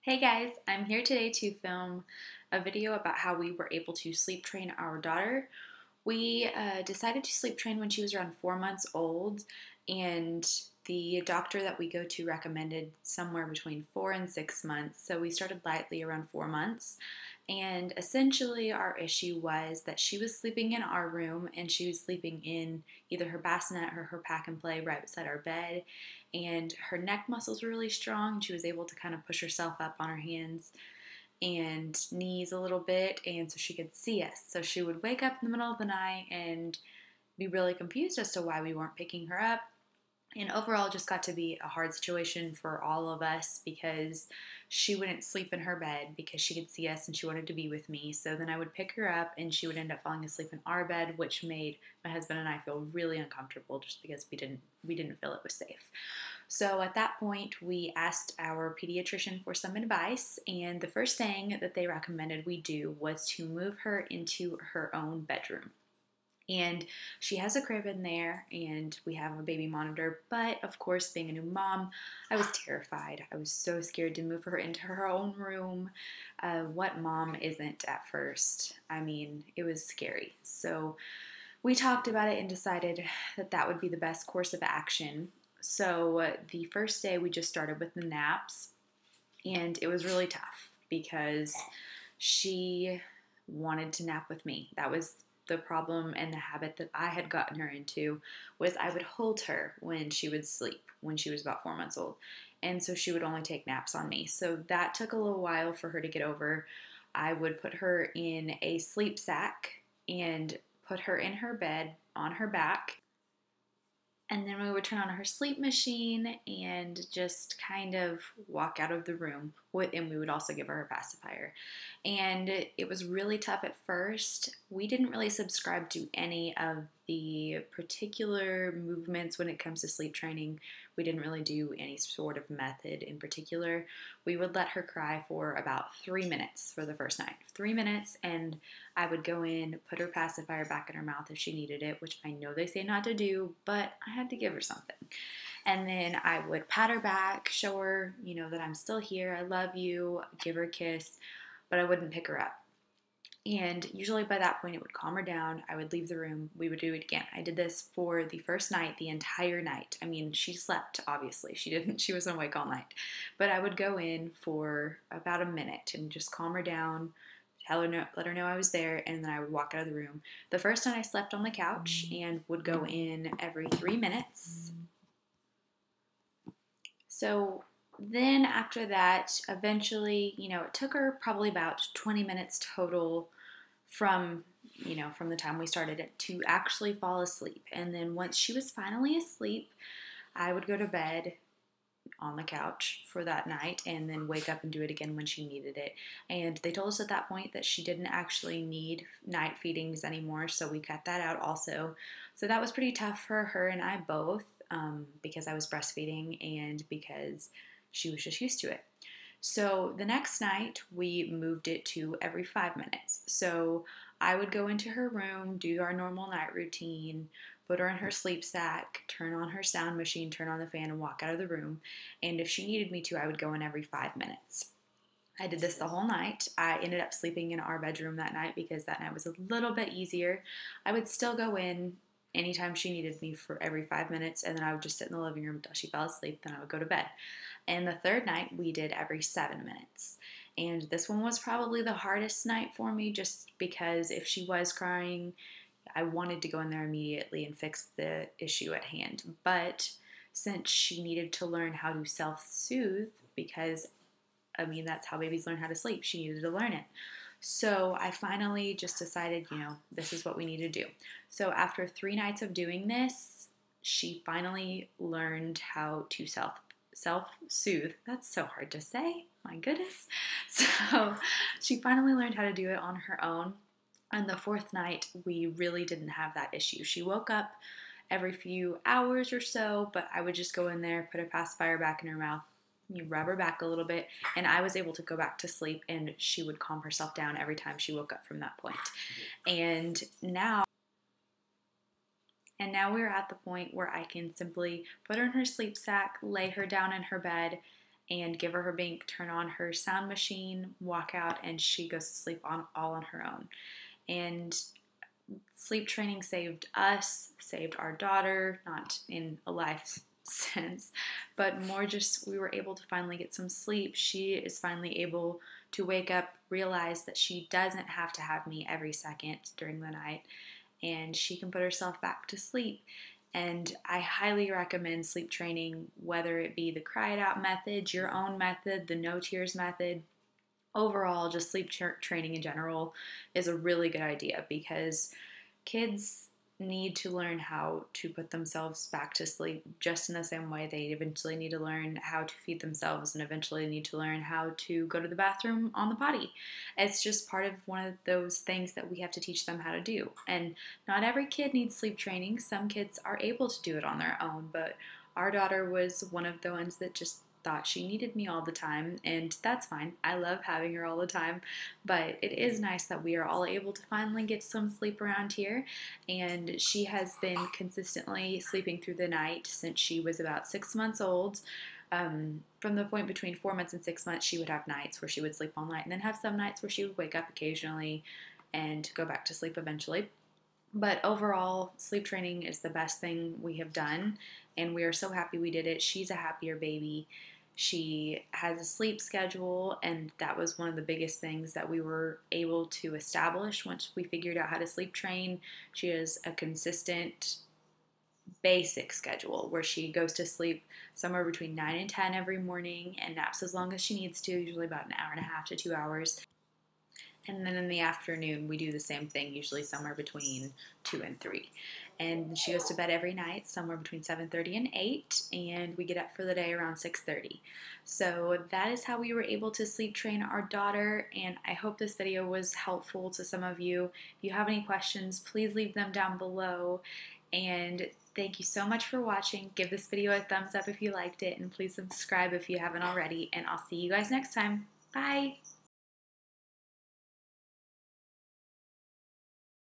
Hey guys, I'm here today to film a video about how we were able to sleep train our daughter. We decided to sleep train when she was around 4 months old, and the doctor that we go to recommended somewhere between 4 and 6 months. So we started lightly around 4 months. And essentially, our issue was that she was sleeping in our room and she was sleeping in either her bassinet or her pack and play right beside our bed. And her neck muscles were really strong. She was able to kind of push herself up on her hands and knees a little bit, and so she could see us. So she would wake up in the middle of the night and be really confused as to why we weren't picking her up. And overall, it just got to be a hard situation for all of us because she wouldn't sleep in her bed because she could see us and she wanted to be with me. So then I would pick her up and she would end up falling asleep in our bed, which made my husband and I feel really uncomfortable just because we didn't feel it was safe. So at that point, we asked our pediatrician for some advice, and the first thing that they recommended we do was to move her into her own bedroom. And she has a crib in there, and we have a baby monitor. But of course, being a new mom, I was terrified. I was so scared to move her into her own room. What mom isn't at first? I mean, it was scary. So we talked about it and decided that that would be the best course of action. So the first day we just started with the naps, and it was really tough because she wanted to nap with me. That was the problem and the habit that I had gotten her into was I would hold her when she would sleep when she was about 4 months old. And so she would only take naps on me. So that took a little while for her to get over. I would put her in a sleep sack and put her in her bed on her back, and then we would turn on her sleep machine and just kind of walk out of the room. And we would also give her a pacifier. And it was really tough at first. We didn't really subscribe to any of the particular movements when it comes to sleep training. We didn't really do any sort of method in particular. We would let her cry for about 3 minutes for the first night. 3 minutes, and I would go in, put her pacifier back in her mouth if she needed it, which I know they say not to do, but I had to give her something. And then I would pat her back, show her, that I'm still here, I love you, give her a kiss, but I wouldn't pick her up. And usually by that point, it would calm her down. I would leave the room. We would do it again. I did this for the first night, the entire night. I mean, she slept, obviously. She wasn't awake all night. But I would go in for about a minute and just calm her down, let her know I was there, and then I would walk out of the room. The first night I slept on the couch and would go in every 3 minutes. So then after that, eventually, it took her probably about 20 minutes total from from the time we started it to actually fall asleep. And then once she was finally asleep, I would go to bed on the couch for that night and then wake up and do it again when she needed it. And they told us at that point that she didn't actually need night feedings anymore, so we cut that out also. So that was pretty tough for her and I both, because I was breastfeeding and because she was just used to it. So the next night, we moved it to every 5 minutes. So I would go into her room, do our normal night routine, put her in her sleep sack, turn on her sound machine, turn on the fan, and walk out of the room. And if she needed me to, I would go in every 5 minutes. I did this the whole night. I ended up sleeping in our bedroom that night because that night was a little bit easier. I would still go in anytime she needed me for every 5 minutes, and then I would just sit in the living room until she fell asleep, then I would go to bed. And the third night, we did every 7 minutes. And this one was probably the hardest night for me just because if she was crying, I wanted to go in there immediately and fix the issue at hand. But since she needed to learn how to self-soothe, because, that's how babies learn how to sleep, she needed to learn it. So I finally just decided, this is what we need to do. So after 3 nights of doing this, she finally learned how to self-soothe. That's so hard to say. My goodness. So she finally learned how to do it on her own. On the fourth night, we really didn't have that issue. She woke up every few hours or so, but I would just go in there, put a pacifier back in her mouth, you rub her back a little bit, and I was able to go back to sleep, and she would calm herself down every time she woke up from that point. And now we're at the point where I can simply put her in her sleep sack, lay her down in her bed, and give her her Bink, turn on her sound machine, walk out, and she goes to sleep all on her own. And sleep training saved us, saved our daughter, not in a life sense, but more just we were able to finally get some sleep. She is finally able to wake up, realize that she doesn't have to have me every second during the night, and she can put herself back to sleep. And I highly recommend sleep training, whether it be the cry it out method, your own method, the no tears method. Overall, just sleep training in general is a really good idea because kids need to learn how to put themselves back to sleep just in the same way they eventually need to learn how to feed themselves and eventually need to learn how to go to the bathroom on the potty. It's just part of one of those things that we have to teach them how to do. And not every kid needs sleep training. Some kids are able to do it on their own, but our daughter was one of the ones that just thought she needed me all the time, and that's fine. I love having her all the time, but it is nice that we are all able to finally get some sleep around here, and she has been consistently sleeping through the night since she was about 6 months old. From the point between 4 months and 6 months, she would have nights where she would sleep all night and then have some nights where she would wake up occasionally and go back to sleep eventually. But overall, sleep training is the best thing we have done, and we are so happy we did it. She's a happier baby. She has a sleep schedule, and that was one of the biggest things that we were able to establish once we figured out how to sleep train. She has a consistent, basic schedule where she goes to sleep somewhere between 9 and 10 every morning and naps as long as she needs to, usually about an hour and a half to 2 hours. And then in the afternoon, we do the same thing, usually somewhere between 2 and 3. And she goes to bed every night, somewhere between 7:30 and 8, and we get up for the day around 6:30. So that is how we were able to sleep train our daughter, and I hope this video was helpful to some of you. If you have any questions, please leave them down below. And thank you so much for watching. Give this video a thumbs up if you liked it, and please subscribe if you haven't already, and I'll see you guys next time. Bye!